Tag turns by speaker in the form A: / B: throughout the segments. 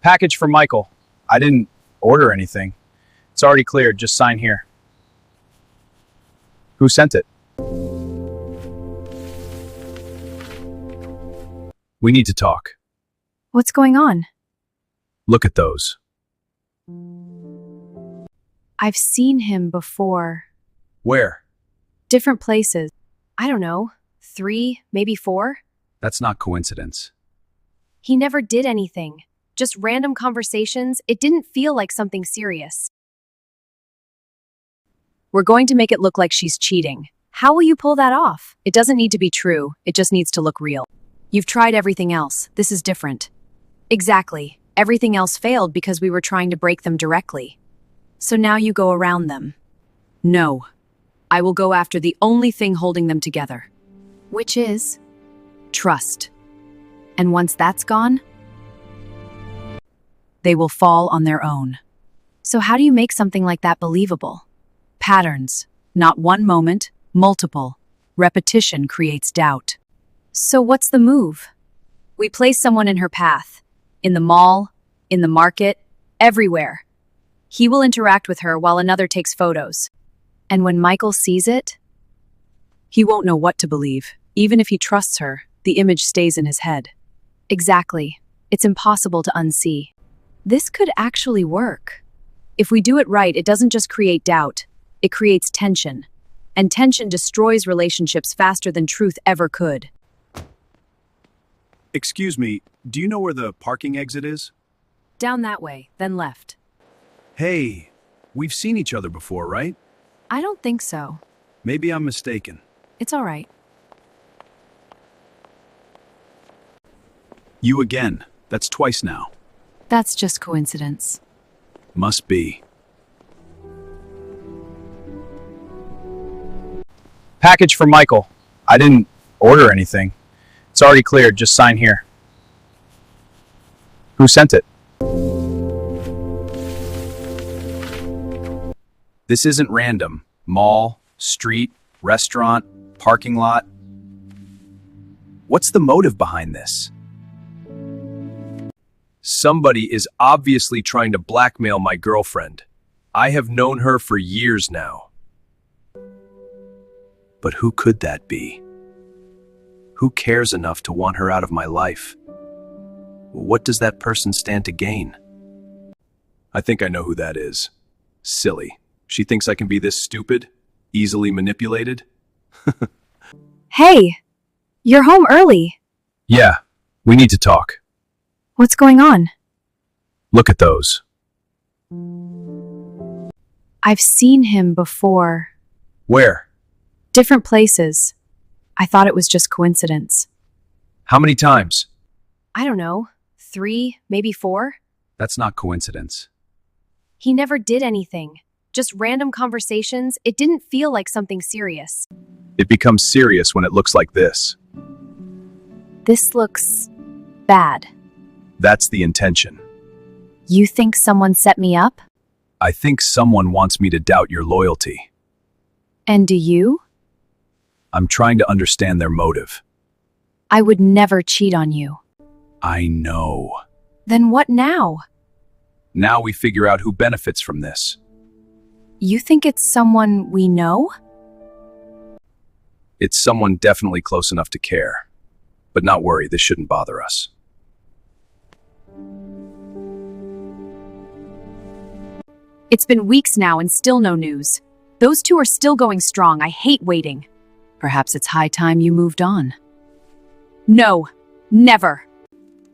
A: Package for Michael. I didn't order anything. It's already cleared. Just sign here. Who sent it? We need to talk.
B: What's going on?
A: Look at those.
B: I've seen him before.
A: Where?
B: Different places. I don't know, 3, maybe 4?
A: That's not coincidence.
B: He never did anything. Just random conversations. It didn't feel like something serious. We're going to make it look like she's cheating. How will you pull that off? It doesn't need to be true. It just needs to look real. You've tried everything else. This is different. Exactly. Everything else failed because we were trying to break them directly. So now you go around them. No. I will go after the only thing holding them together. Which is trust. And once that's gone, they will fall on their own. So how do you make something like that believable? Patterns. Not one moment, multiple. Repetition creates doubt. So what's the move? We place someone in her path. In the mall, in the market, everywhere. He will interact with her while another takes photos. And when Michael sees it, he won't know what to believe. Even if he trusts her, the image stays in his head. Exactly. It's impossible to unsee. This could actually work. If we do it right, it doesn't just create doubt. It creates tension. And tension destroys relationships faster than truth ever could.
A: Excuse me, do you know where the parking exit is?
B: Down that way, then left.
A: Hey, we've seen each other before, right?
B: I don't think so.
A: Maybe I'm mistaken.
B: It's all right.
A: You again. That's twice now.
B: That's just coincidence.
A: Must be. Package for Michael. I didn't order anything. It's already cleared. Just sign here. Who sent it? This isn't random. Mall, street, restaurant, parking lot. What's the motive behind this? Somebody is obviously trying to blackmail my girlfriend. I have known her for years now. But who could that be? Who cares enough to want her out of my life? What does that person stand to gain? I think I know who that is. Silly. She thinks I can be this stupid, easily manipulated?
B: Hey! You're home early.
A: Yeah, we need to talk.
B: What's going on?
A: Look at those.
B: I've seen him before.
A: Where?
B: Different places. I thought it was just coincidence.
A: How many times?
B: I don't know, 3, maybe 4?
A: That's not coincidence.
B: He never did anything. Just random conversations. It didn't feel like something serious.
A: It becomes serious when it looks like this.
B: This looks bad.
A: That's the intention.
B: You think someone set me up?
A: I think someone wants me to doubt your loyalty.
B: And do you?
A: I'm trying to understand their motive.
B: I would never cheat on you.
A: I know.
B: Then what now?
A: Now we figure out who benefits from this.
B: You think it's someone we know?
A: It's someone definitely close enough to care. But not worry, this shouldn't bother us.
B: It's been weeks now and still no news. Those two are still going strong. I hate waiting. Perhaps it's high time you moved on. No, never.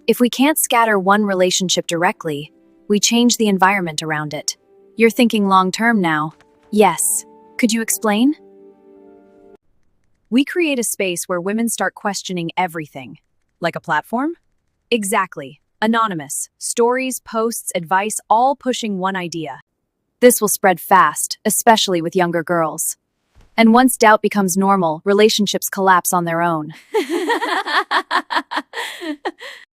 B: If we can't scatter one relationship directly, we change the environment around it. You're thinking long-term now. Yes. Could you explain? We create a space where women start questioning everything. Like a platform? Exactly. Anonymous. Stories, posts, advice, all pushing one idea. This will spread fast, especially with younger girls. And once doubt becomes normal, relationships collapse on their own.